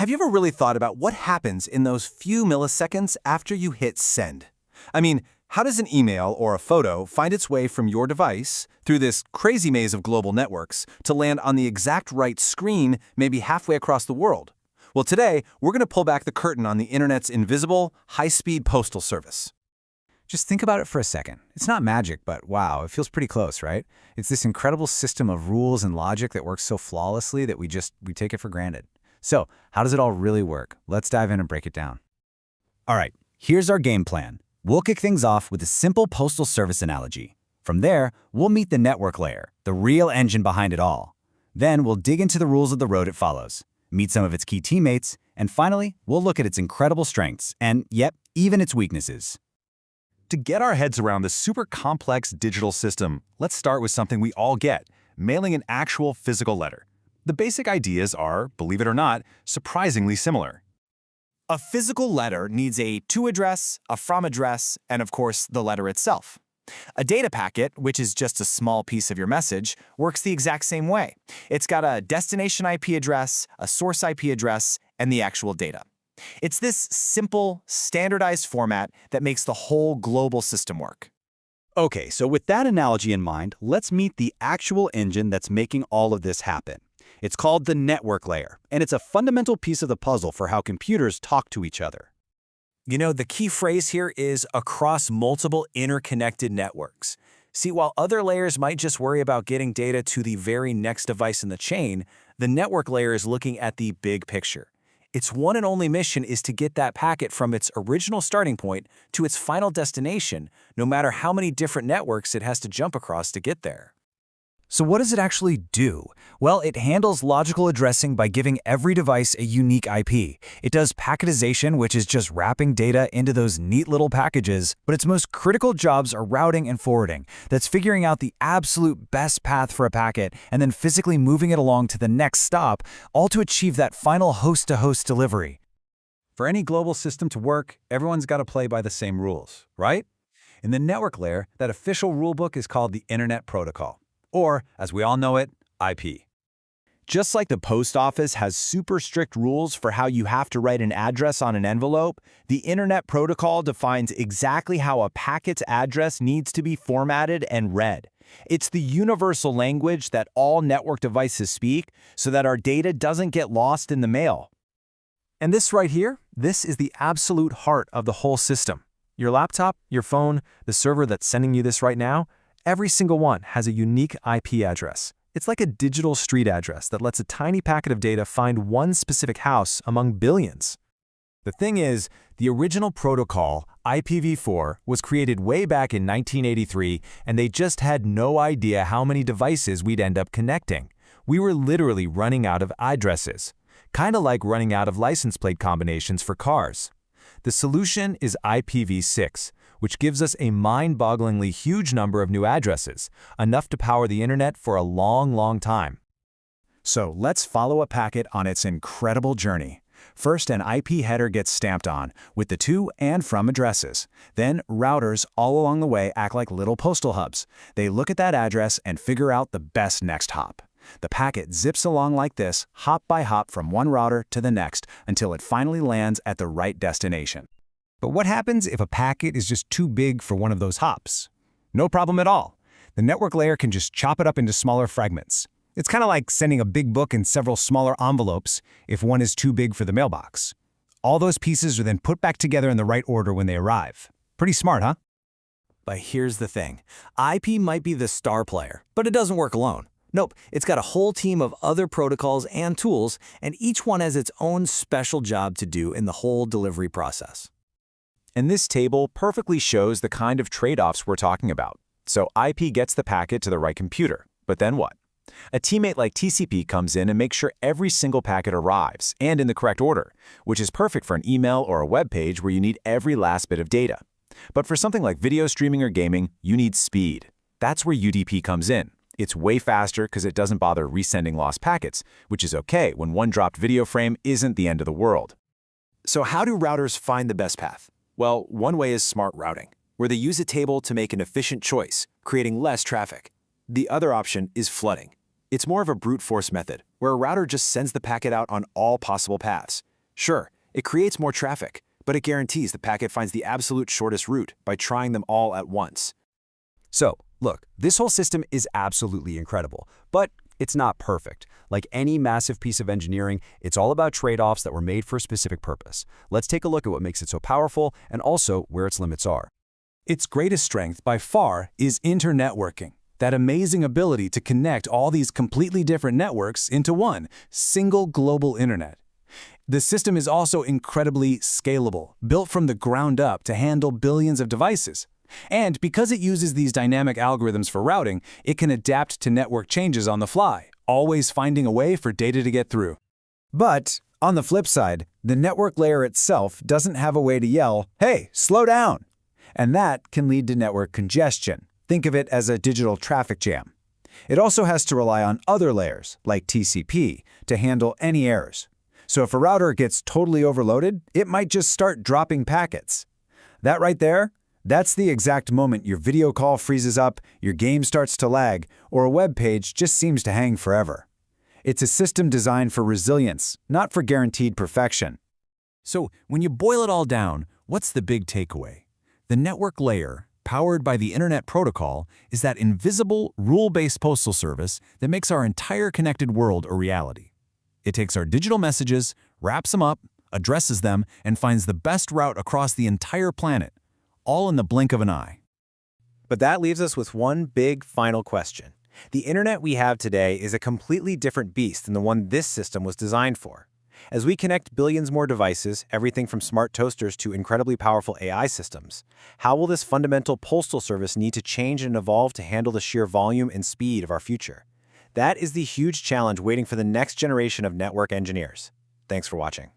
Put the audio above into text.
Have you ever really thought about what happens in those few milliseconds after you hit send? I mean, how does an email or a photo find its way from your device, through this crazy maze of global networks, to land on the exact right screen, maybe halfway across the world? Well, today, we're going to pull back the curtain on the internet's invisible, high-speed postal service. Just think about it for a second. It's not magic, but wow, it feels pretty close, right? It's this incredible system of rules and logic that works so flawlessly that we take it for granted. So, how does it all really work? Let's dive in and break it down. All right, here's our game plan. We'll kick things off with a simple postal service analogy. From there, we'll meet the network layer, the real engine behind it all. Then we'll dig into the rules of the road it follows, meet some of its key teammates, and finally, we'll look at its incredible strengths and, yep, even its weaknesses. To get our heads around this super complex digital system, let's start with something we all get: mailing an actual physical letter. The basic ideas are, believe it or not, surprisingly similar. A physical letter needs a to address, a from address, and of course, the letter itself. A data packet, which is just a small piece of your message, works the exact same way. It's got a destination IP address, a source IP address, and the actual data. It's this simple, standardized format that makes the whole global system work. Okay, so with that analogy in mind, let's meet the actual engine that's making all of this happen. It's called the network layer, and it's a fundamental piece of the puzzle for how computers talk to each other. You know, the key phrase here is across multiple interconnected networks. See, while other layers might just worry about getting data to the very next device in the chain, the network layer is looking at the big picture. Its one and only mission is to get that packet from its original starting point to its final destination, no matter how many different networks it has to jump across to get there. So what does it actually do? Well, it handles logical addressing by giving every device a unique IP. It does packetization, which is just wrapping data into those neat little packages, but its most critical jobs are routing and forwarding. That's figuring out the absolute best path for a packet and then physically moving it along to the next stop, all to achieve that final host-to-host delivery. For any global system to work, everyone's got to play by the same rules, right? In the network layer, that official rulebook is called the Internet Protocol, or, as we all know it, IP. Just like the post office has super strict rules for how you have to write an address on an envelope, the Internet Protocol defines exactly how a packet's address needs to be formatted and read. It's the universal language that all network devices speak so that our data doesn't get lost in the mail. And this right here, this is the absolute heart of the whole system. Your laptop, your phone, the server that's sending you this right now, every single one has a unique IP address. It's like a digital street address that lets a tiny packet of data find one specific house among billions. The thing is, the original protocol, IPv4, was created way back in 1983, and they just had no idea how many devices we'd end up connecting. We were literally running out of addresses, kind of like running out of license plate combinations for cars. The solution is IPv6, which gives us a mind-bogglingly huge number of new addresses, enough to power the internet for a long, long time. So let's follow a packet on its incredible journey. First, an IP header gets stamped on, with the to and from addresses. Then, routers all along the way act like little postal hubs. They look at that address and figure out the best next hop. The packet zips along like this, hop by hop from one router to the next, until it finally lands at the right destination. But what happens if a packet is just too big for one of those hops? No problem at all. The network layer can just chop it up into smaller fragments. It's kind of like sending a big book in several smaller envelopes if one is too big for the mailbox. All those pieces are then put back together in the right order when they arrive. Pretty smart, huh? But here's the thing. IP might be the star player, but it doesn't work alone. Nope, it's got a whole team of other protocols and tools, and each one has its own special job to do in the whole delivery process. And this table perfectly shows the kind of trade-offs we're talking about. So IP gets the packet to the right computer, but then what? A teammate like TCP comes in and makes sure every single packet arrives, and in the correct order, which is perfect for an email or a web page where you need every last bit of data. But for something like video streaming or gaming, you need speed. That's where UDP comes in. It's way faster because it doesn't bother resending lost packets, which is okay when one dropped video frame isn't the end of the world. So how do routers find the best path? Well, one way is smart routing, where they use a table to make an efficient choice, creating less traffic. The other option is flooding. It's more of a brute force method, where a router just sends the packet out on all possible paths. Sure, it creates more traffic, but it guarantees the packet finds the absolute shortest route by trying them all at once. So, look, this whole system is absolutely incredible, but it's not perfect. Like any massive piece of engineering, it's all about trade-offs that were made for a specific purpose. Let's take a look at what makes it so powerful and also where its limits are. Its greatest strength, by far, is internetworking. That amazing ability to connect all these completely different networks into one single global internet. The system is also incredibly scalable, built from the ground up to handle billions of devices. And because it uses these dynamic algorithms for routing, it can adapt to network changes on the fly, always finding a way for data to get through. But on the flip side, the network layer itself doesn't have a way to yell, "Hey, slow down!" And that can lead to network congestion. Think of it as a digital traffic jam. It also has to rely on other layers, like TCP, to handle any errors. So if a router gets totally overloaded, it might just start dropping packets. That right there, that's the exact moment your video call freezes up, your game starts to lag, or a web page just seems to hang forever. It's a system designed for resilience, not for guaranteed perfection. So when you boil it all down, what's the big takeaway? The network layer, powered by the Internet Protocol, is that invisible, rule-based postal service that makes our entire connected world a reality. It takes our digital messages, wraps them up, addresses them, and finds the best route across the entire planet, all in the blink of an eye. But that leaves us with one big final question. The internet we have today is a completely different beast than the one this system was designed for. As we connect billions more devices, everything from smart toasters to incredibly powerful AI systems, how will this fundamental postal service need to change and evolve to handle the sheer volume and speed of our future? That is the huge challenge waiting for the next generation of network engineers. Thanks for watching.